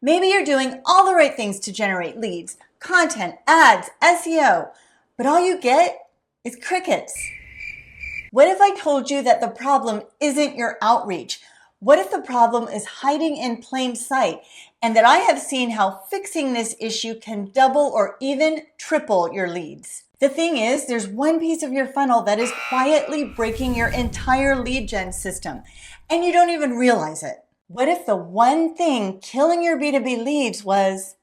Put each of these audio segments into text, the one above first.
Maybe you're doing all the right things to generate leads, content, ads, SEO, but all you get is crickets. What if I told you that the problem isn't your outreach? What if the problem is hiding in plain sight, and that I have seen how fixing this issue can double or even triple your leads? The thing is, there's one piece of your funnel that is quietly breaking your entire lead gen system, and you don't even realize it. What if the one thing killing your B2B leads was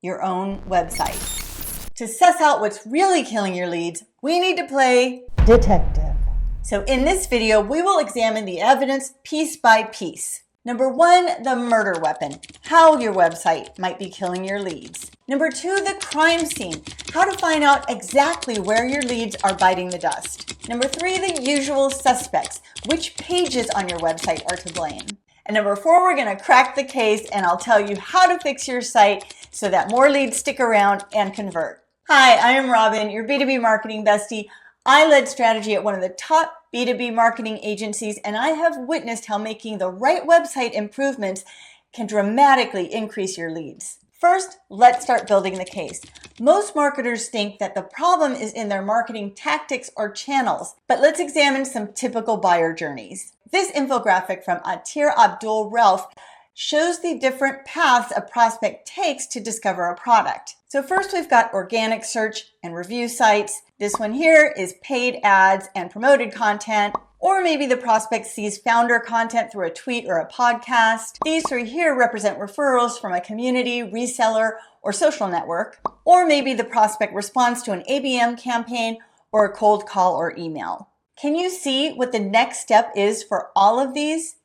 your own website? To suss out what's really killing your leads, we need to play detective. So in this video, we will examine the evidence piece by piece. Number one, the murder weapon, how your website might be killing your leads. Number two, the crime scene, how to find out exactly where your leads are biting the dust. Number three, the usual suspects, which pages on your website are to blame. And number four, we're gonna crack the case and I'll tell you how to fix your site so that more leads stick around and convert. Hi, I am Robin, your B2B marketing bestie. I led strategy at one of the top B2B marketing agencies, and I have witnessed how making the right website improvements can dramatically increase your leads. First, let's start building the case. Most marketers think that the problem is in their marketing tactics or channels, but let's examine some typical buyer journeys. This infographic from Atir Abdul Ralph shows the different paths a prospect takes to discover a product. So first we've got organic search and review sites. This one here is paid ads and promoted content, or maybe the prospect sees founder content through a tweet or a podcast. These three here represent referrals from a community, reseller, or social network, or maybe the prospect responds to an ABM campaign or a cold call or email. Can you see what the next step is for all of these?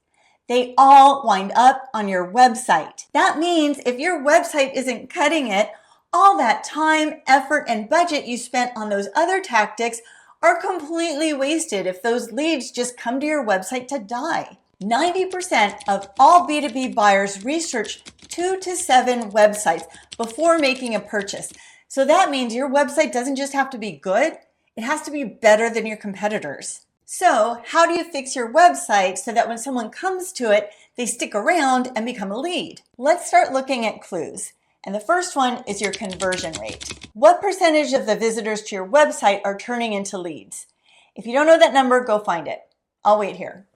They all wind up on your website. That means if your website isn't cutting it, all that time, effort, and budget you spent on those other tactics are completely wasted if those leads just come to your website to die. 90% of all B2B buyers research 2 to 7 websites before making a purchase. So that means your website doesn't just have to be good, it has to be better than your competitors. So how do you fix your website so that when someone comes to it, they stick around and become a lead? Let's start looking at clues. And the first one is your conversion rate. What percentage of the visitors to your website are turning into leads? If you don't know that number, go find it. I'll wait here.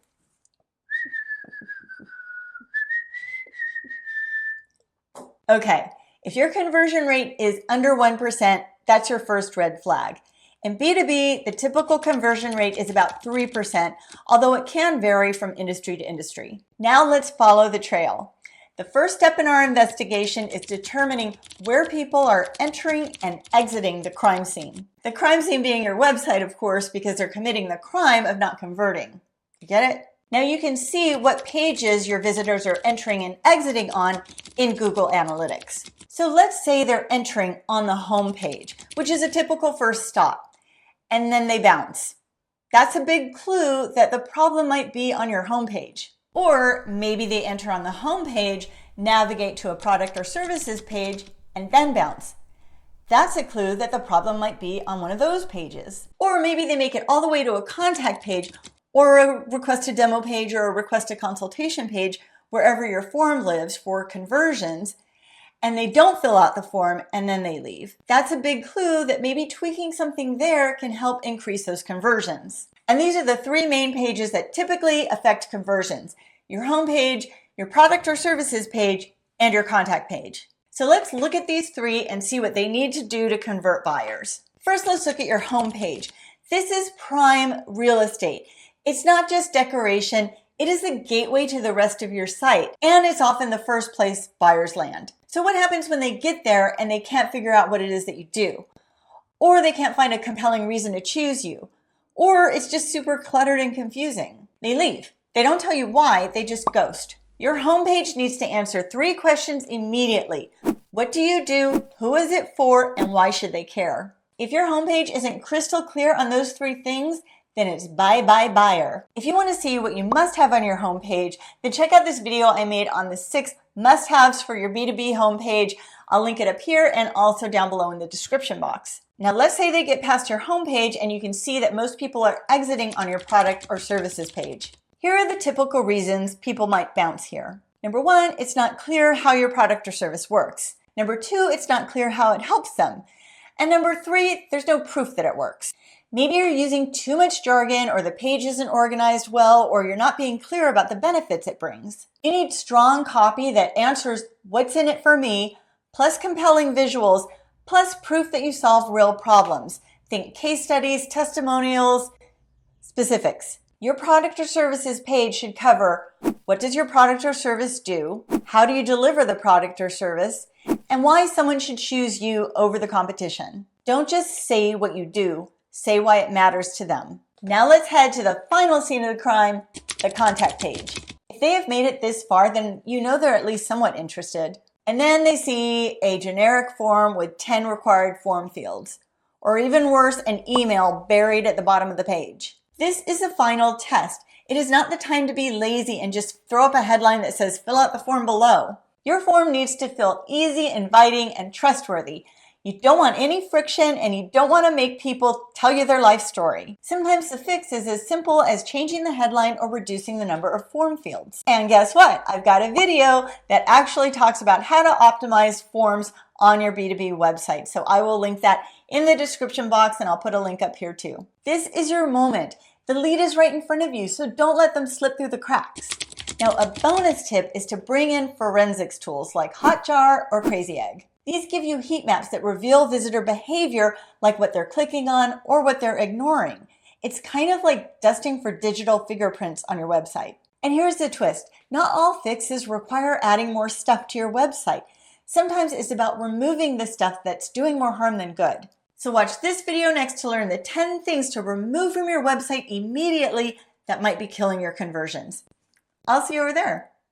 Okay, if your conversion rate is under 1%, that's your first red flag. In B2B, the typical conversion rate is about 3%, although it can vary from industry to industry. Now let's follow the trail. The first step in our investigation is determining where people are entering and exiting the crime scene. The crime scene being your website, of course, because they're committing the crime of not converting. You get it? Now you can see what pages your visitors are entering and exiting on in Google Analytics. So let's say they're entering on the home page, which is a typical first stop, and then they bounce. That's a big clue that the problem might be on your home page. Or maybe they enter on the home page, navigate to a product or services page, and then bounce. That's a clue that the problem might be on one of those pages. Or maybe they make it all the way to a contact page, or a request a demo page, or a request a consultation page, wherever your form lives for conversions, and they don't fill out the form and then they leave. That's a big clue that maybe tweaking something there can help increase those conversions. And these are the three main pages that typically affect conversions: your home page, your product or services page, and your contact page. So let's look at these three and see what they need to do to convert buyers. First, let's look at your home page. This is prime real estate. It's not just decoration, it is the gateway to the rest of your site, and it's often the first place buyers land. So what happens when they get there and they can't figure out what it is that you do? Or they can't find a compelling reason to choose you? Or it's just super cluttered and confusing. They leave. They don't tell you why, they just ghost. Your homepage needs to answer 3 questions immediately. What do you do? Who is it for? And why should they care? If your homepage isn't crystal clear on those 3 things, then it's bye-bye buyer. If you want to see what you must have on your homepage, then check out this video I made on the 6 must-haves for your B2B homepage. I'll link it up here and also down below in the description box. Now let's say they get past your homepage and you can see that most people are exiting on your product or services page. Here are the typical reasons people might bounce here. Number one, it's not clear how your product or service works. Number two, it's not clear how it helps them. And number three, there's no proof that it works. Maybe you're using too much jargon, or the page isn't organized well, or you're not being clear about the benefits it brings. You need strong copy that answers what's in it for me, plus compelling visuals, plus proof that you solve real problems. Think case studies, testimonials, specifics. Your product or services page should cover: what does your product or service do? How do you deliver the product or service? And why someone should choose you over the competition. Don't just say what you do, say why it matters to them. Now let's head to the final scene of the crime, the contact page. If they have made it this far, then you know they're at least somewhat interested. And then they see a generic form with 10 required form fields. Or even worse, an email buried at the bottom of the page. This is a final test. It is not the time to be lazy and just throw up a headline that says, fill out the form below. Your form needs to feel easy, inviting, and trustworthy. You don't want any friction, and you don't want to make people tell you their life story. Sometimes the fix is as simple as changing the headline or reducing the number of form fields. And guess what? I've got a video that actually talks about how to optimize forms on your B2B website. So I will link that in the description box, and I'll put a link up here too. This is your moment. The lead is right in front of you, so don't let them slip through the cracks. Now, a bonus tip is to bring in forensics tools like Hotjar or Crazy Egg. These give you heat maps that reveal visitor behavior, like what they're clicking on or what they're ignoring. It's kind of like dusting for digital fingerprints on your website. And here's the twist. Not all fixes require adding more stuff to your website. Sometimes it's about removing the stuff that's doing more harm than good. So watch this video next to learn the 10 things to remove from your website immediately that might be killing your conversions. I'll see you over there.